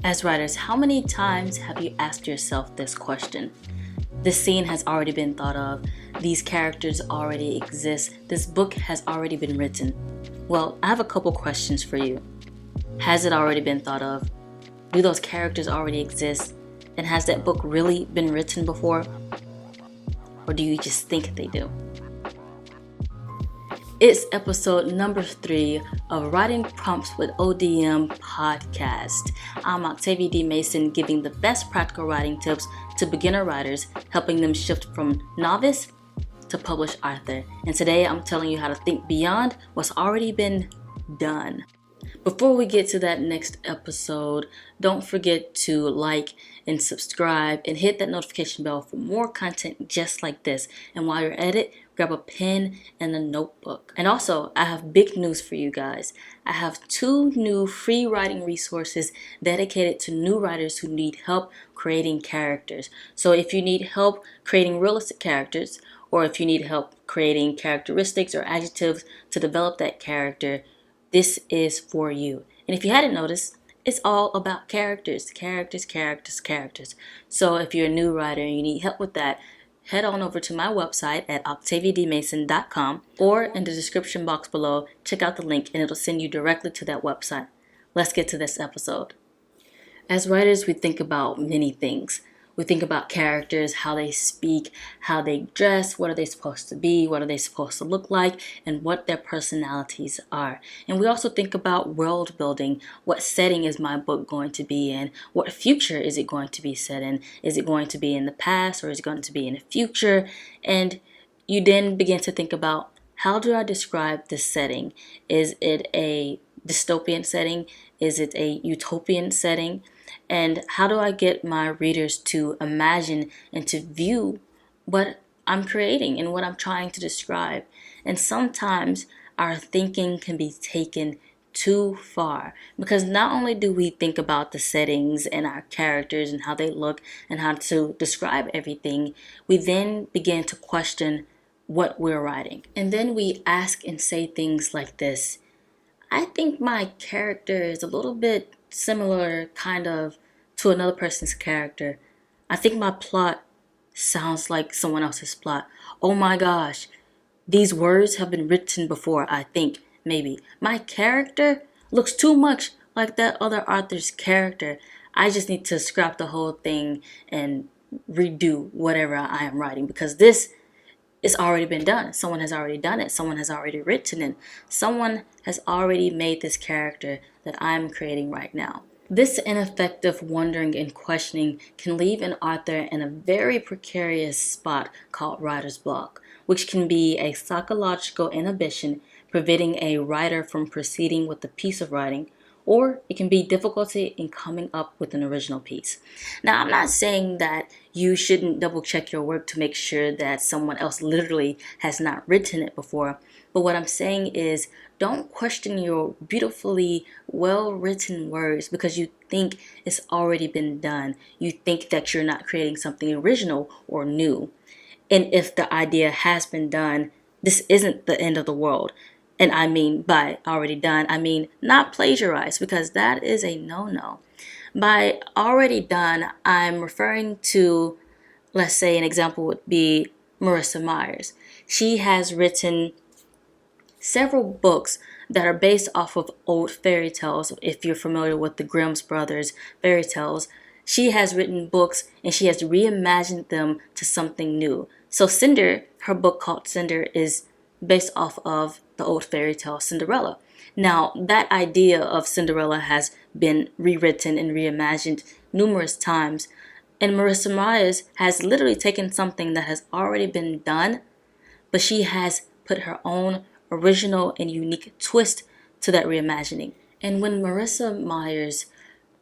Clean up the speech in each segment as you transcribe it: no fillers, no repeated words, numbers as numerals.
As writers, how many times have you asked yourself this question? This scene has already been thought of, these characters already exist, this book has already been written. Well, I have a couple questions for you. Has it already been thought of? Do those characters already exist? And has that book really been written before? Or do you just think they do? It's episode number 3 of Writing Prompts with ODM podcast. I'm Octavia D. Mason, giving the best practical writing tips to beginner writers, helping them shift from novice to published author. And today I'm telling you how to think beyond what's already been done. Before we get to that next episode, don't forget to like and subscribe and hit that notification bell for more content just like this. And while you're at it, grab a pen and a notebook. And also, I have big news for you guys. I have 2 new free writing resources dedicated to new writers who need help creating characters. So if you need help creating realistic characters, or if you need help creating characteristics or adjectives to develop that character, this is for you. And if you hadn't noticed, it's all about characters. So if you're a new writer and you need help with that, head on over to my website at octaviadmason.com, or in the description box below, check out the link and it'll send you directly to that website. Let's get to this episode. As writers, we think about many things. We think about characters, how they speak, how they dress, what are they supposed to be, what are they supposed to look like, and what their personalities are. And we also think about world building. What setting is my book going to be in? What future is it going to be set in? Is it going to be in the past or is it going to be in the future? And you then begin to think about, how do I describe this setting? Is it a dystopian setting? Is it a utopian setting? And how do I get my readers to imagine and to view what I'm creating and what I'm trying to describe? And sometimes our thinking can be taken too far, because not only do we think about the settings and our characters and how they look and how to describe everything, we then begin to question what we're writing. And then we ask and say things like this: I think my character is a little bit similar kind of to another person's character. I think my plot sounds like someone else's plot. Oh my gosh, these words have been written before, I think, maybe. My character looks too much like that other author's character. I just need to scrap the whole thing and redo whatever I am writing, because this it's already been done. Someone has already done it. Someone has already written it. Someone has already made this character that I'm creating right now. This ineffective wondering and questioning can leave an author in a very precarious spot called writer's block, which can be a psychological inhibition preventing a writer from proceeding with the piece of writing, or it can be difficulty in coming up with an original piece. Now, I'm not saying that you shouldn't double check your work to make sure that someone else literally has not written it before, but what I'm saying is, don't question your beautifully well-written words because you think it's already been done. You think that you're not creating something original or new. And if the idea has been done, this isn't the end of the world. And I mean by already done, I mean not plagiarized, because that is a no-no. By already done, I'm referring to, let's say an example would be Marissa Myers. She has written several books that are based off of old fairy tales. If you're familiar with the Grimm's Brothers fairy tales, she has written books and she has reimagined them to something new. So Cinder, her book called Cinder, is based off of the old fairy tale Cinderella. Now, that idea of Cinderella has been rewritten and reimagined numerous times, and Marissa Myers has literally taken something that has already been done, but she has put her own original and unique twist to that reimagining. And when Marissa Myers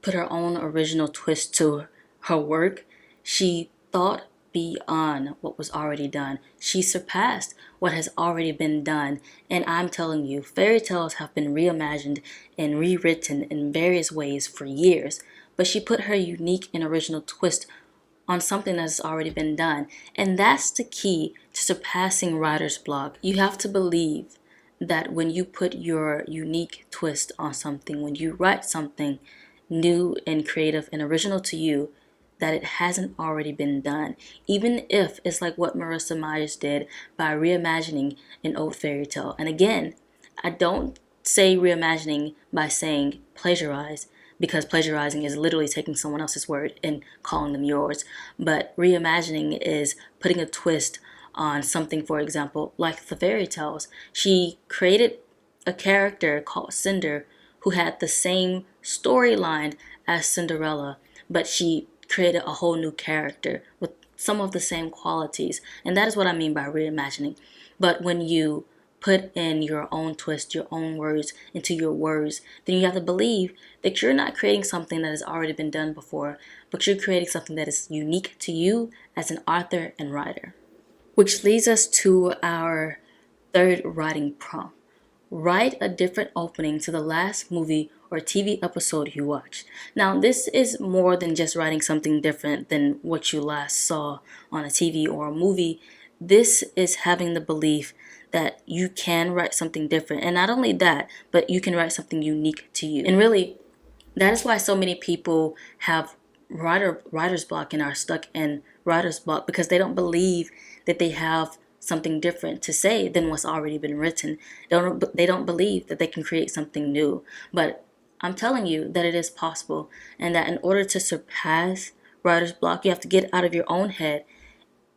put her own original twist to her work, she thought beyond what was already done. She surpassed what has already been done. And I'm telling you, fairy tales have been reimagined and rewritten in various ways for years, but she put her unique and original twist on something that's already been done. And that's the key to surpassing writer's block. You have to believe that when you put your unique twist on something, when you write something new and creative and original to you that it hasn't already been done. Even if it's like what Marissa Myers did by reimagining an old fairy tale. And again, I don't say reimagining by saying plagiarize, because plagiarizing is literally taking someone else's word and calling them yours. But reimagining is putting a twist on something, for example, like the fairy tales. She created a character called Cinder who had the same storyline as Cinderella, but she created a whole new character with some of the same qualities. And that is what I mean by reimagining. But when you put in your own twist, your own words into your words, then you have to believe that you're not creating something that has already been done before, but you're creating something that is unique to you as an author and writer. Which leads us to our third writing prompt. Write a different opening to the last movie or TV episode you watched. Now, this is more than just writing something different than what you last saw on a TV or a movie. This is having the belief that you can write something different. And not only that, but you can write something unique to you. And really, that is why so many people have writer's block and are stuck in writer's block, because they don't believe that they have something different to say than what's already been written. They don't believe that they can create something new. But I'm telling you that it is possible, and that in order to surpass writer's block, you have to get out of your own head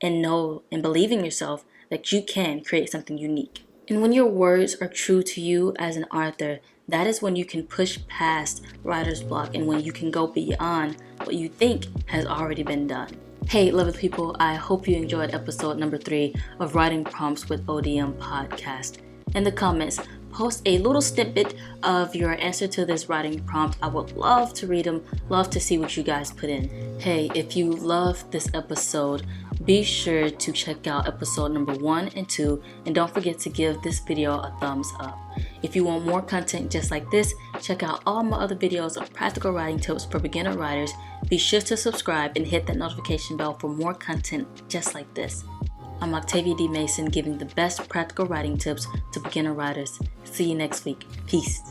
and know and believe in yourself that you can create something unique. And when your words are true to you as an author, that is when you can push past writer's block and when you can go beyond what you think has already been done. Hey, lovely people, I hope you enjoyed episode number 3 of Writing Prompts with ODM podcast. In the comments, post a little snippet of your answer to this writing prompt. I would love to read them, love to see what you guys put in. Hey, if you love this episode, be sure to check out episode number 1 and 2, and don't forget to give this video a thumbs up. If you want more content just like this, check out all my other videos of practical writing tips for beginner writers. Be sure to subscribe and hit that notification bell for more content just like this. I'm Octavia D. Mason, giving the best practical writing tips to beginner writers. See you next week. Peace.